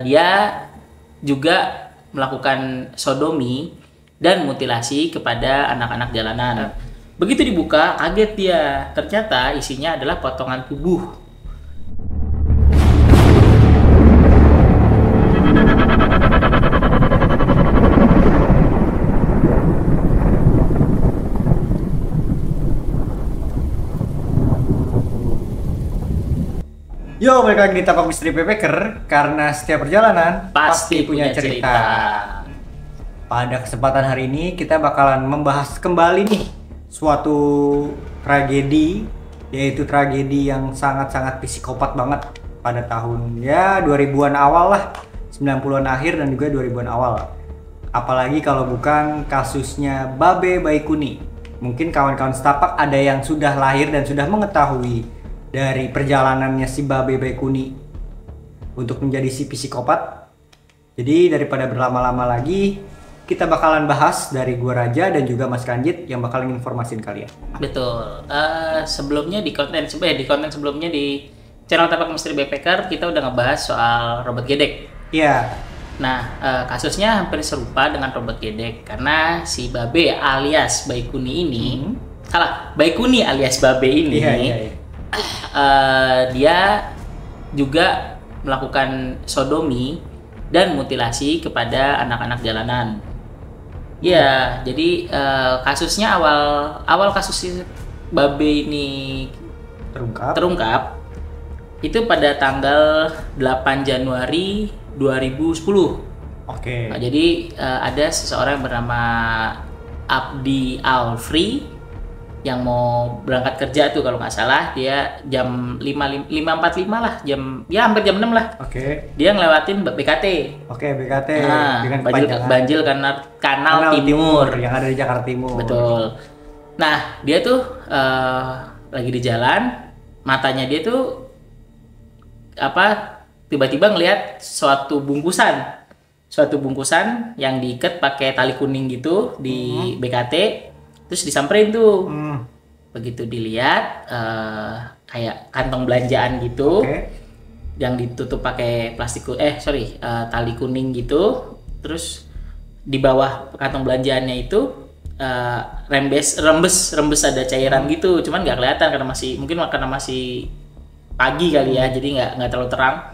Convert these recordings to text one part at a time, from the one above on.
Dia juga melakukan sodomi dan mutilasi kepada anak-anak jalanan. Begitu dibuka, kaget dia. Ternyata isinya adalah potongan tubuh. Yo, balik lagi di Tapak Misteri Backpacker. Karena setiap perjalanan Pasti punya cerita. Pada kesempatan hari ini kita bakalan membahas kembali nih suatu tragedi, yaitu tragedi yang sangat-sangat psikopat banget pada tahun 2000-an awal lah, 90-an akhir dan juga 2000-an awal. Apalagi kalau bukan kasusnya Babe Baikuni. Mungkin kawan-kawan setapak ada yang sudah lahir dan sudah mengetahui dari perjalanannya si Babe Baikuni untuk menjadi si psikopat. Jadi daripada berlama-lama lagi, kita bakalan bahas dari gua Raja dan juga Mas Kanjit yang bakalan informasin kalian. Betul. Sebelumnya di konten sebelumnya di channel Tapak Misteri Backpacker kita udah ngebahas soal robot gedek. Iya. Nah, kasusnya hampir serupa dengan robot gedek karena si Babe alias Baikuni ini, Baikuni alias Babe ini. Iya. Dia juga melakukan sodomi dan mutilasi kepada anak-anak jalanan. Ya, jadi kasusnya awal kasus Babe ini terungkap itu pada tanggal 8 Januari 2010. Oke. Nah, jadi ada seseorang yang bernama Abdi Alfri yang mau berangkat kerja tuh kalau nggak salah, dia jam 5.45 lah, hampir jam 6 lah. Oke. Dia ngelewatin BKT. Oke, BKT dengan Banjil Kanal Timur yang ada di Jakarta Timur. Betul. Nah, dia tuh lagi di jalan, matanya dia tuh tiba-tiba ngelihat suatu bungkusan yang diikat pakai tali kuning gitu di BKT. Terus disamperin tuh. Begitu dilihat kayak kantong belanjaan gitu. Yang ditutup pakai tali kuning gitu. Terus di bawah kantong belanjaannya itu rembes ada cairan gitu. Cuman nggak kelihatan karena masih pagi kali ya, jadi nggak terlalu terang.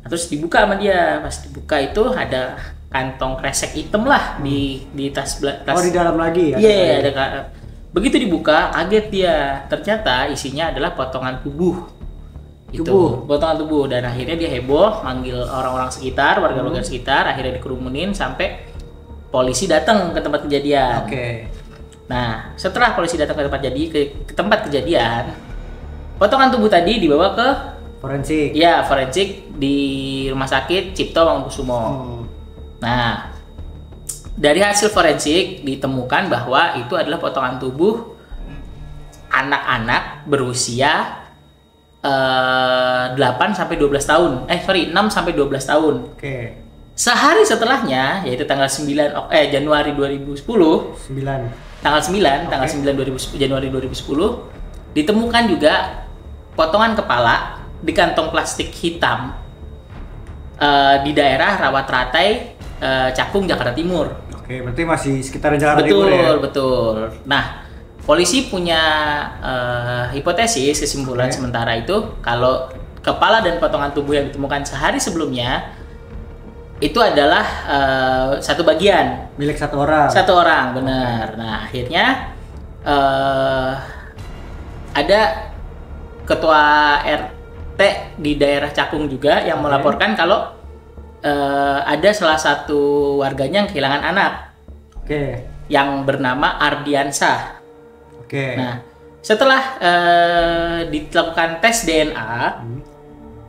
Nah, terus dibuka sama dia. Pas dibuka itu ada kantong kresek hitam lah di tas. Oh, di dalam lagi ya? Iya, ada. Begitu dibuka, kaget dia. Ternyata isinya adalah potongan tubuh. Potongan tubuh. Dan akhirnya dia heboh, manggil orang-orang sekitar, warga-warga sekitar. Akhirnya dikerumunin sampai polisi datang ke tempat kejadian. Oke. Nah, setelah polisi datang ke tempat kejadian, potongan tubuh tadi dibawa ke forensik. Ya, forensik di Rumah Sakit Cipto Mangunkusumo. Nah, dari hasil forensik ditemukan bahwa itu adalah potongan tubuh anak-anak berusia 8 sampai 12 tahun. 6 sampai 12 tahun. Oke. Sehari setelahnya, yaitu tanggal 9 Januari 2010. Tanggal 9 Januari 2010 ditemukan juga potongan kepala di kantong plastik hitam di daerah Rawat Ratai, Cakung, Jakarta Timur. Oke, berarti masih sekitar Jakarta Timur ya? Betul. Nah, polisi punya hipotesis, kesimpulan sementara itu kalau kepala dan potongan tubuh yang ditemukan sehari sebelumnya itu adalah satu bagian milik satu orang. Satu orang, benar. Nah, akhirnya ada ketua RT di daerah Cakung juga yang melaporkan kalau ada salah satu warganya yang kehilangan anak. Yang bernama Ardiansah. Nah, setelah dilakukan tes DNA,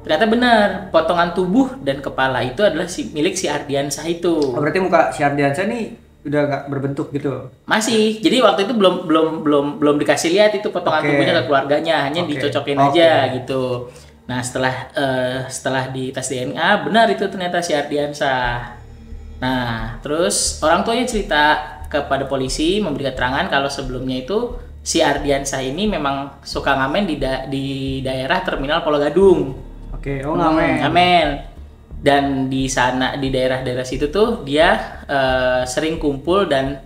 ternyata benar potongan tubuh dan kepala itu adalah milik si Ardiansah itu. Berarti muka si Ardiansah nih udah nggak berbentuk gitu? Masih. Jadi waktu itu belum dikasih lihat itu potongan tubuhnya ke keluarganya, hanya dicocokin aja gitu. Nah, setelah di tes DNA, benar itu ternyata si Ardiansah. Nah, terus orang tuanya cerita kepada polisi, memberi keterangan kalau sebelumnya itu si Ardiansah ini memang suka ngamen di daerah Terminal Pulau Gadung. Ngamen. Dan di sana, di daerah-daerah situ tuh dia sering kumpul dan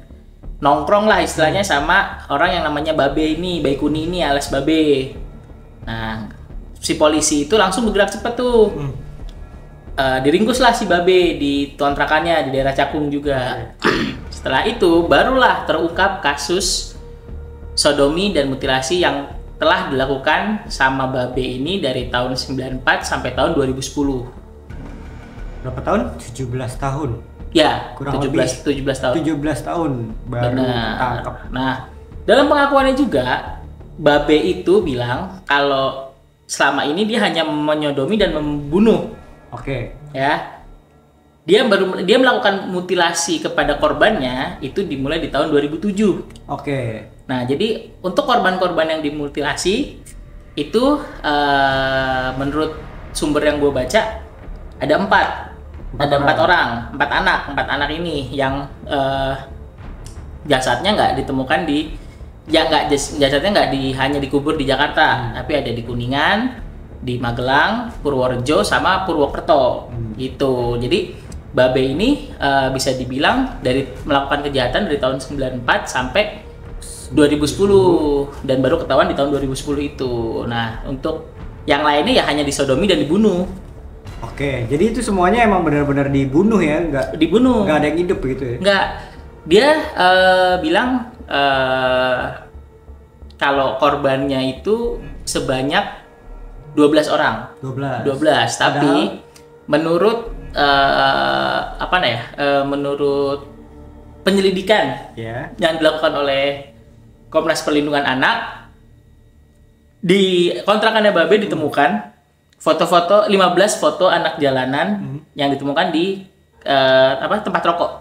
nongkrong lah istilahnya sama orang yang namanya Babe ini, Baikuni ini alias Babe. Nah, si polisi itu langsung bergerak cepat tuh. Diringkus lah si Babe di kontrakannya di daerah Cakung juga. Setelah itu barulah terungkap kasus sodomi dan mutilasi yang telah dilakukan sama Babe ini dari tahun 94 sampai tahun 2010. Berapa tahun? 17 tahun. Ya, Kurang 17 tahun. 17 tahun baru tangkap. Nah, dalam pengakuannya juga Babe itu bilang kalau selama ini dia hanya menyodomi dan membunuh. Oke. Ya. Dia melakukan mutilasi kepada korbannya itu dimulai di tahun 2007. Oke. Nah, jadi untuk korban-korban yang dimutilasi itu menurut sumber yang gue baca ada 4 orang, 4 anak ini yang jasadnya nggak ditemukan jasadnya nggak hanya dikubur di Jakarta, tapi ada di Kuningan, di Magelang, Purworejo sama Purwokerto gitu. Jadi Babe ini bisa dibilang dari melakukan kejahatan dari tahun 94 sampai 2010 dan baru ketahuan di tahun 2010 itu. Nah, untuk yang lainnya ya hanya disodomi dan dibunuh. Oke, jadi itu semuanya emang benar-benar dibunuh ya, dibunuh. Nggak ada yang hidup gitu ya? Nggak. Dia bilang kalau korbannya itu sebanyak 12 orang. 12. Tapi menurut menurut penyelidikan yang dilakukan oleh Komnas Perlindungan Anak, di kontrakannya Babe ditemukan foto-foto 15 foto anak jalanan yang ditemukan di tempat rokok.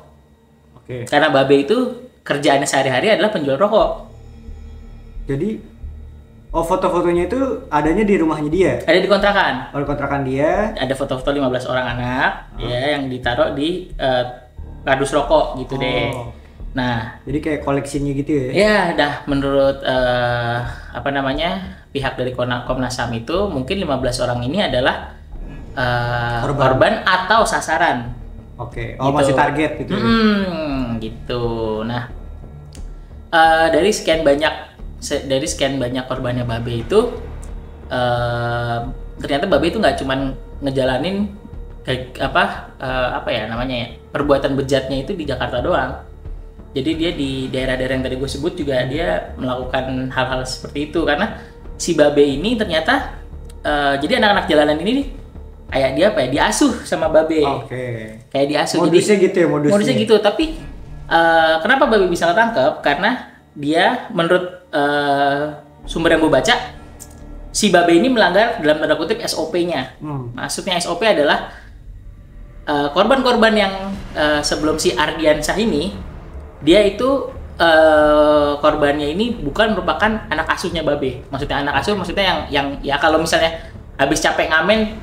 Oke. Karena Babe itu kerjaannya sehari-hari adalah penjual rokok. Jadi foto-fotonya itu adanya di rumahnya dia? Ada di kontrakan. Di kontrakan dia. Ada foto-foto 15 orang anak ya yang ditaruh di kardus rokok gitu deh. Nah, jadi kayak koleksinya gitu ya? Ya, menurut pihak dari Komnas HAM itu mungkin 15 orang ini adalah korban atau sasaran. Oke. Gitu. Masih target gitu. Gitu. Nah, dari sekian banyak korbannya Babe itu ternyata Babe itu nggak cuman ngejalanin perbuatan bejatnya itu di Jakarta doang. Jadi dia di daerah-daerah yang tadi gue sebut juga dia melakukan hal-hal seperti itu karena si Babe ini ternyata jadi anak-anak jalanan ini kayak dia diasuh sama Babe. Oke. Kayak diasuh. Modusnya jadi, gitu ya modusnya gitu. Tapi kenapa Babe bisa ketangkep? Karena dia menurut sumber yang gue baca si Babe ini melanggar dalam tanda kutip SOP-nya. Maksudnya SOP adalah korban-korban yang sebelum si Ardiansyah ini dia itu korbannya ini bukan merupakan anak asuhnya Babe. Maksudnya anak asuh maksudnya yang ya kalau misalnya habis capek ngamen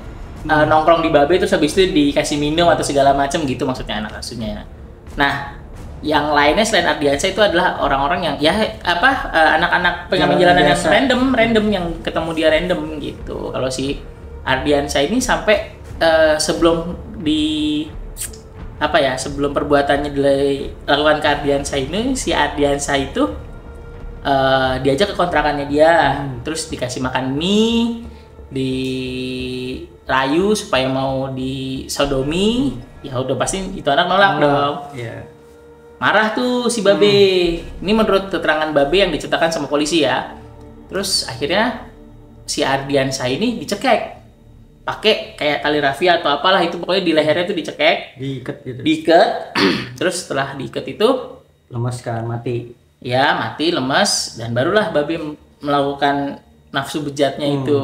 nongkrong di Babe terus habis itu dikasih minum atau segala macam gitu maksudnya anak asuhnya. Nah, yang lainnya selain Ardiansyah itu adalah orang-orang yang anak-anak pengamen jalanan yang random yang ketemu dia random gitu. Kalau si Ardiansyah ini sampai sebelum perbuatannya dilakukan ke Ardiansyah ini, si Ardiansyah itu diajak ke kontrakannya dia, terus dikasih makan mie, dirayu supaya mau disodomi. Ya udah pasti itu anak nolak dong. Yeah. Marah tuh si Babe. Ini menurut keterangan Babe yang diceritakan sama polisi ya. Terus akhirnya si Ardiansyah ini dicekek. Pakai kayak tali rafia atau apalah itu, pokoknya di lehernya tuh dicekek. Diikat gitu. Diikat. Terus setelah diikat itu lemas kan, mati. Ya, mati, lemas, dan barulah Babe melakukan nafsu bejatnya itu.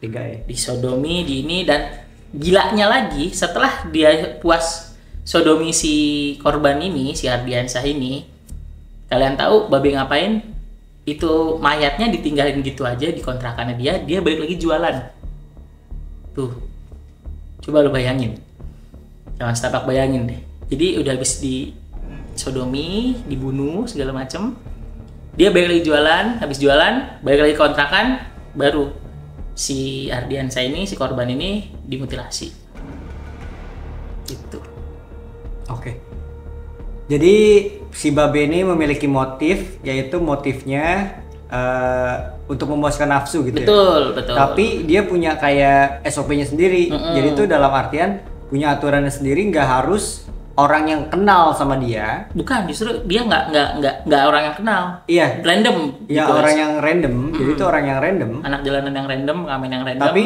3 ya. Disodomi, di ini, dan gilanya lagi setelah dia puas sodomi si korban ini, si Ardiansyah ini, kalian tahu Babe ngapain? Itu mayatnya ditinggalin gitu aja di kontrakannya dia balik lagi jualan. Tuh, coba lo bayangin, jangan setapak bayangin deh. Jadi udah habis di sodomi, dibunuh segala macem, dia balik lagi jualan, habis jualan balik lagi kontrakan, baru si Ardiansyah ini, si korban ini dimutilasi. Gitu. Oke. Jadi si Babe ini memiliki motif, yaitu motifnya untuk memuaskan nafsu gitu ya. Betul. Tapi dia punya kayak SOP-nya sendiri. Jadi itu dalam artian punya aturannya sendiri, nggak harus orang yang kenal sama dia. Bukan, justru dia nggak orang yang kenal. Iya. Random. Iya, gitu. orang yang random. Jadi itu orang yang random. Anak jalanan yang random, ngamen yang random. Tapi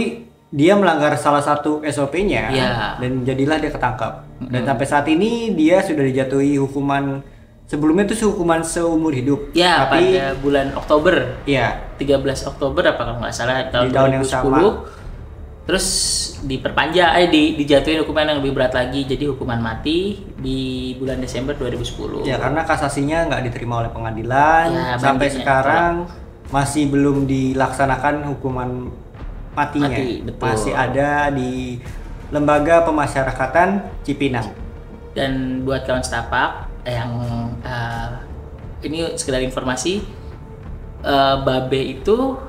dia melanggar salah satu SOP-nya dan jadilah dia ketangkap. Dan sampai saat ini dia sudah dijatuhi hukuman, sebelumnya itu hukuman seumur hidup. Ya, tapi pada bulan Oktober. Iya. 13 Oktober apa kalau nggak salah Di tahun tahun yang 2010. sama. Terus diperpanjang, dijatuhin hukuman yang lebih berat lagi, jadi hukuman mati di bulan Desember 2010. Ya, karena kasasinya nggak diterima oleh pengadilan, Ya, sampai bandingnya, sekarang masih belum dilaksanakan hukuman matinya. Mati, betul. Masih ada di Lembaga Pemasyarakatan Cipinang. Dan buat kawan setapak yang ini sekedar informasi, Babe itu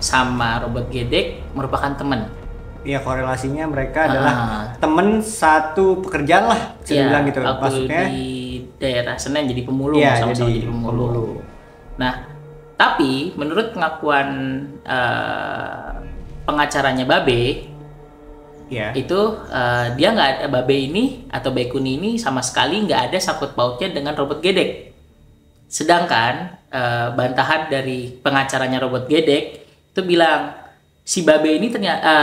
sama Robot Gedek merupakan teman. Iya, korelasinya mereka adalah temen satu pekerjaan lah, bisa dibilang gitu. Waktu Maksudnya di daerah Senen jadi pemulung, iya, sama-sama jadi jadi pemulung. pemulung. Nah, tapi menurut pengakuan pengacaranya Babe, ya, itu dia nggak ada, Babe ini atau Baekuni ini sama sekali nggak ada sangkut pautnya dengan Robot Gedek. Sedangkan bantahan dari pengacaranya Robot Gedek itu bilang si Babe ini ternyata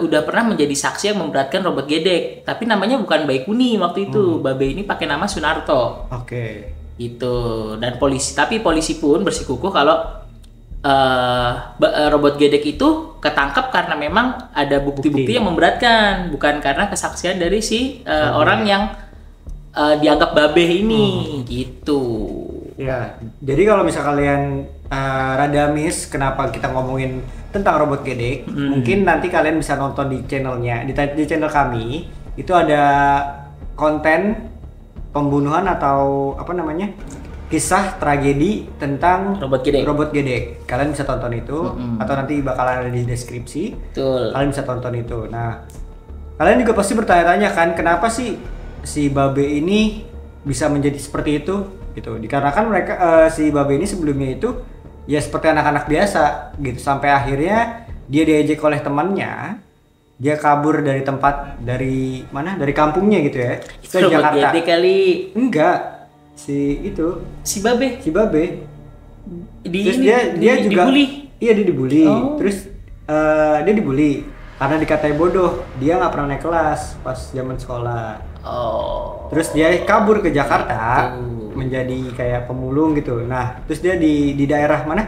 udah pernah menjadi saksi yang memberatkan Robot Gedek, tapi namanya bukan Baekuni waktu itu. Babe ini pakai nama Sunarto. Oke. Gitu. Dan tapi polisi pun bersikukuh kalau Robot Gedek itu ketangkap karena memang ada bukti-bukti yang memberatkan, bukan karena kesaksian dari si orang yang dianggap Babe ini. Gitu. Ya, jadi kalau misal kalian rada miss kenapa kita ngomongin tentang Robot Gedek, mungkin nanti kalian bisa nonton di channelnya, di channel kami itu ada konten pembunuhan atau apa namanya, kisah tragedi tentang Robot Gedek. Kalian bisa tonton itu, atau nanti bakalan ada di deskripsi. Betul. Kalian bisa tonton itu. Nah, kalian juga pasti bertanya-tanya kan, kenapa sih si Babe ini bisa menjadi seperti itu? Gitu. Dikarenakan mereka si Babe ini sebelumnya itu ya seperti anak-anak biasa gitu, sampai akhirnya dia diejek oleh temannya, dia kabur dari tempat, dari mana, dari kampungnya gitu ya, ke Jakarta. Gedek kali. Enggak, si Babe terus dia juga dibully. Iya, dia dibully. Terus dia dibully karena dikatai bodoh, dia nggak pernah naik kelas pas zaman sekolah. Terus dia kabur ke Jakarta menjadi kayak pemulung gitu. Nah, terus dia di daerah mana?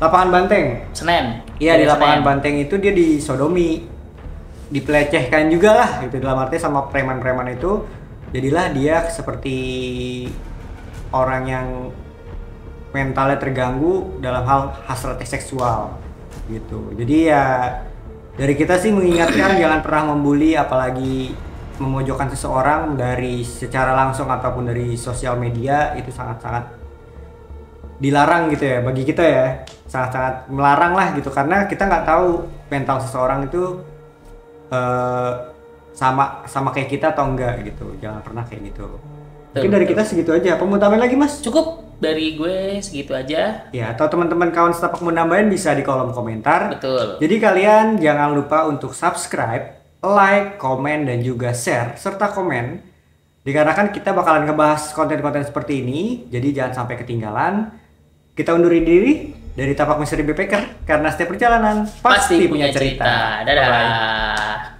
Lapangan Banteng. Senen. Iya, di Lapangan Banteng itu dia disodomi, dipelecehkan juga lah gitu, dalam arti sama preman-preman itu. Jadilah dia seperti orang yang mentalnya terganggu dalam hal hasrat seksual gitu. Jadi ya dari kita sih mengingatkan jangan pernah membuli, apalagi memojokkan seseorang dari secara langsung ataupun dari sosial media. Itu sangat-sangat dilarang gitu ya bagi kita ya, sangat-sangat melarang lah gitu, karena kita nggak tahu mental seseorang itu sama kayak kita atau enggak gitu. Jangan pernah kayak gitu. Mungkin dari kita segitu aja. Apa mau tambahin lagi, Mas? Cukup dari gue segitu aja. Ya, atau teman-teman kawan setapak mau nambahin bisa di kolom komentar. Betul. Jadi kalian jangan lupa untuk subscribe, like, komen, dan juga share serta komen. Dikarenakan kita bakalan ngebahas konten-konten seperti ini, jadi jangan sampai ketinggalan. Kita undurin diri dari Tapak Misteri Backpacker karena setiap perjalanan pasti punya cerita. Dadah. Bye-bye.